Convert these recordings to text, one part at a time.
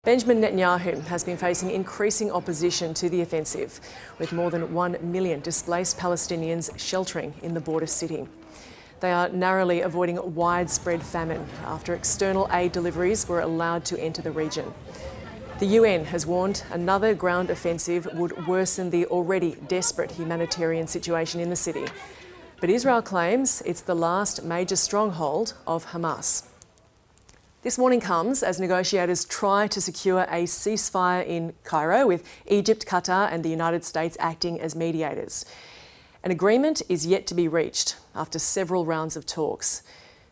Benjamin Netanyahu has been facing increasing opposition to the offensive, with more than 1 million displaced Palestinians sheltering in the border city. They are narrowly avoiding widespread famine after external aid deliveries were allowed to enter the region. The UN has warned another ground offensive would worsen the already desperate humanitarian situation in the city. But Israel claims it's the last major stronghold of Hamas. This warning comes as negotiators try to secure a ceasefire in Cairo, with Egypt, Qatar and the United States acting as mediators. An agreement is yet to be reached after several rounds of talks.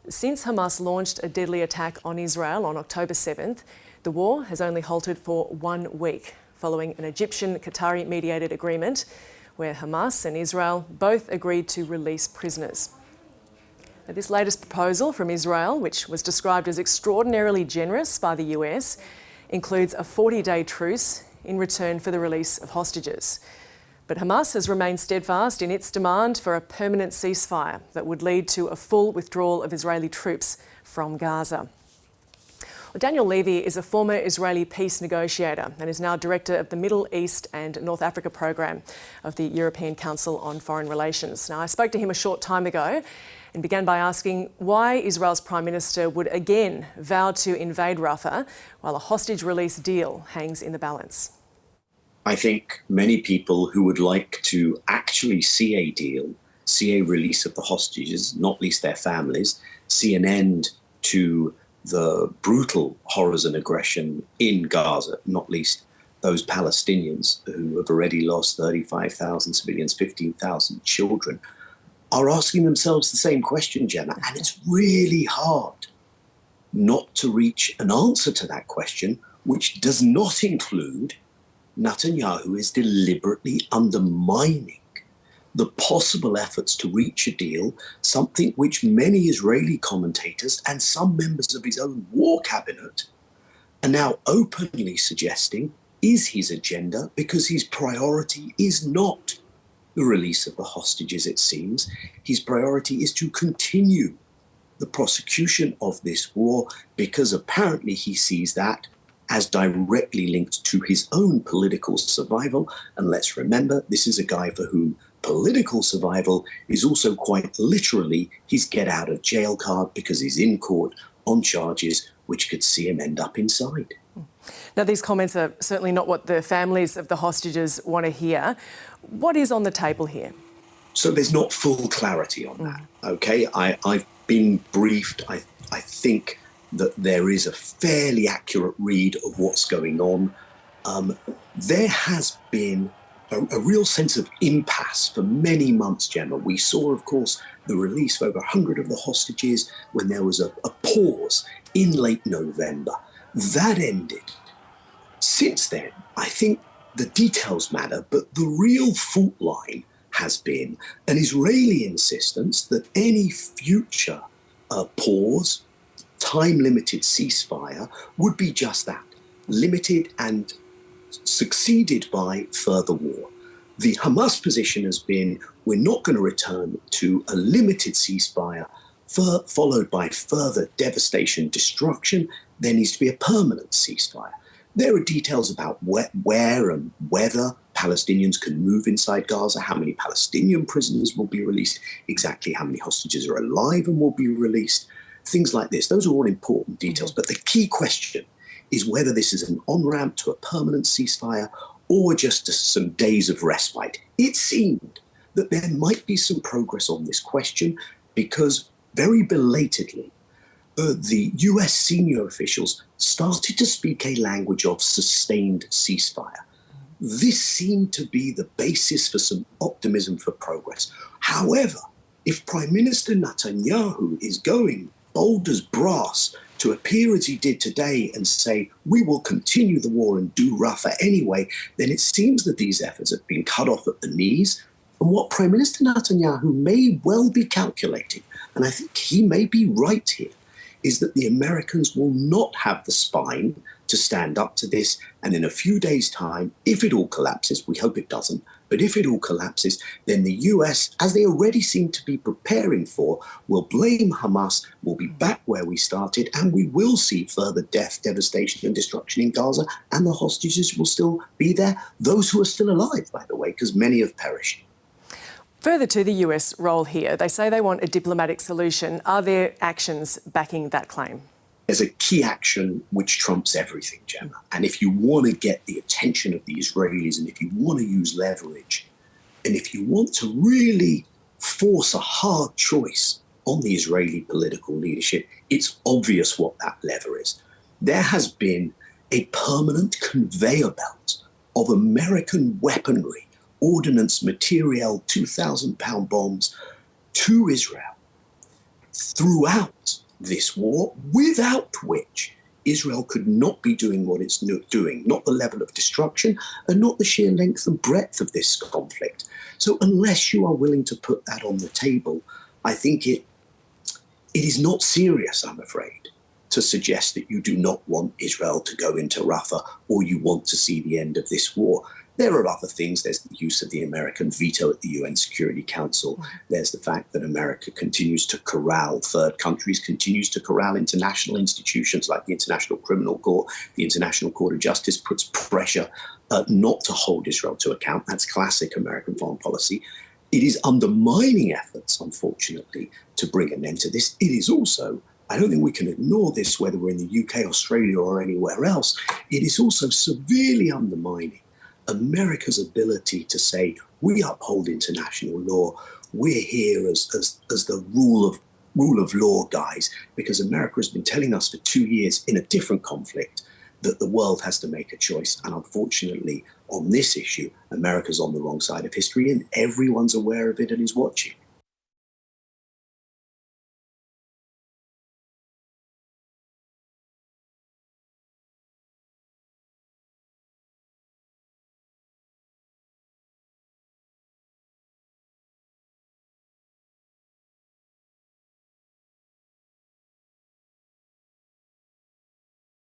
Since Hamas launched a deadly attack on Israel on October 7th, the war has only halted for 1 week, following an Egyptian-Qatari mediated agreement where Hamas and Israel both agreed to release prisoners. This latest proposal from Israel, which was described as extraordinarily generous by the US, includes a 40-day truce in return for the release of hostages. But Hamas has remained steadfast in its demand for a permanent ceasefire that would lead to a full withdrawal of Israeli troops from Gaza. Daniel Levy is a former Israeli peace negotiator and is now director of the Middle East and North Africa program of the European Council on Foreign Relations. Now, I spoke to him a short time ago and began by asking why Israel's Prime Minister would again vow to invade Rafah while a hostage release deal hangs in the balance. I think many people who would like to actually see a deal, see a release of the hostages, not least their families, see an end to the brutal horrors and aggression in Gaza, not least those Palestinians who have already lost 35,000 civilians, 15,000 children, are asking themselves the same question, Gemma. And it's really hard not to reach an answer to that question, which does not include Netanyahu is deliberately undermining the possible efforts to reach a deal, something which many Israeli commentators and some members of his own war cabinet are now openly suggesting is his agenda, because his priority is not the release of the hostages, it seems. His priority is to continue the prosecution of this war, because apparently he sees that as directly linked to his own political survival. And let's remember, this is a guy for whom political survival is also quite literally his get-out-of-jail card, because he's in court on charges which could see him end up inside. Now, these comments are certainly not what the families of the hostages want to hear. What is on the table here? So there's not full clarity on that, OK? I've been briefed. I think that there is a fairly accurate read of what's going on. There has been a real sense of impasse for many months, Gemma. We saw, of course, the release of over 100 of the hostages when there was a pause in late November. That ended. Since then, I think the details matter, but the real fault line has been an Israeli insistence that any future pause, time-limited ceasefire would be just that, limited and succeeded by further war. The Hamas position has been, we're not going to return to a limited ceasefire followed by further devastation, destruction. There needs to be a permanent ceasefire. There are details about where and whether Palestinians can move inside Gaza, how many Palestinian prisoners will be released, exactly how many hostages are alive and will be released, things like this. Those are all important details. But the key question is whether this is an on-ramp to a permanent ceasefire or just some days of respite. It seemed that there might be some progress on this question, because very belatedly, the US senior officials started to speak a language of sustained ceasefire. This seemed to be the basis for some optimism for progress. However, if Prime Minister Netanyahu is going bold as brass to appear as he did today and say, we will continue the war and do Rafah anyway, then it seems that these efforts have been cut off at the knees. And what Prime Minister Netanyahu may well be calculating, and I think he may be right here, is that the Americans will not have the spine to stand up to this. And in a few days' time, if it all collapses, we hope it doesn't, but if it all collapses, then the US, as they already seem to be preparing for, will blame Hamas, will be back where we started, and we will see further death, devastation, and destruction in Gaza, and the hostages will still be there. Those who are still alive, by the way, because many have perished. Further to the US role here, they say they want a diplomatic solution. Are there actions backing that claim? There's a key action which trumps everything, Gemma. And if you want to get the attention of the Israelis, and if you want to use leverage, and if you want to really force a hard choice on the Israeli political leadership, it's obvious what that lever is. There has been a permanent conveyor belt of American weaponry, ordnance material, 2,000-pound bombs to Israel throughout this war, without which Israel could not be doing what it's doing, not the level of destruction and not the sheer length and breadth of this conflict. So unless you are willing to put that on the table, I think it is not serious, I'm afraid, to suggest that you do not want Israel to go into Rafah or you want to see the end of this war. There are other things. There's the use of the American veto at the UN Security Council. There's the fact that America continues to corral third countries, continues to corral international institutions like the International Criminal Court. The International Court of Justice puts pressure not to hold Israel to account. That's classic American foreign policy. It is undermining efforts, unfortunately, to bring an end to this. It is also, I don't think we can ignore this, whether we're in the UK, Australia, or anywhere else. It is also severely undermining America's ability to say, we uphold international law, we're here as the rule of law guys, because America has been telling us for 2 years in a different conflict that the world has to make a choice. And unfortunately, on this issue, America's on the wrong side of history, and everyone's aware of it and is watching.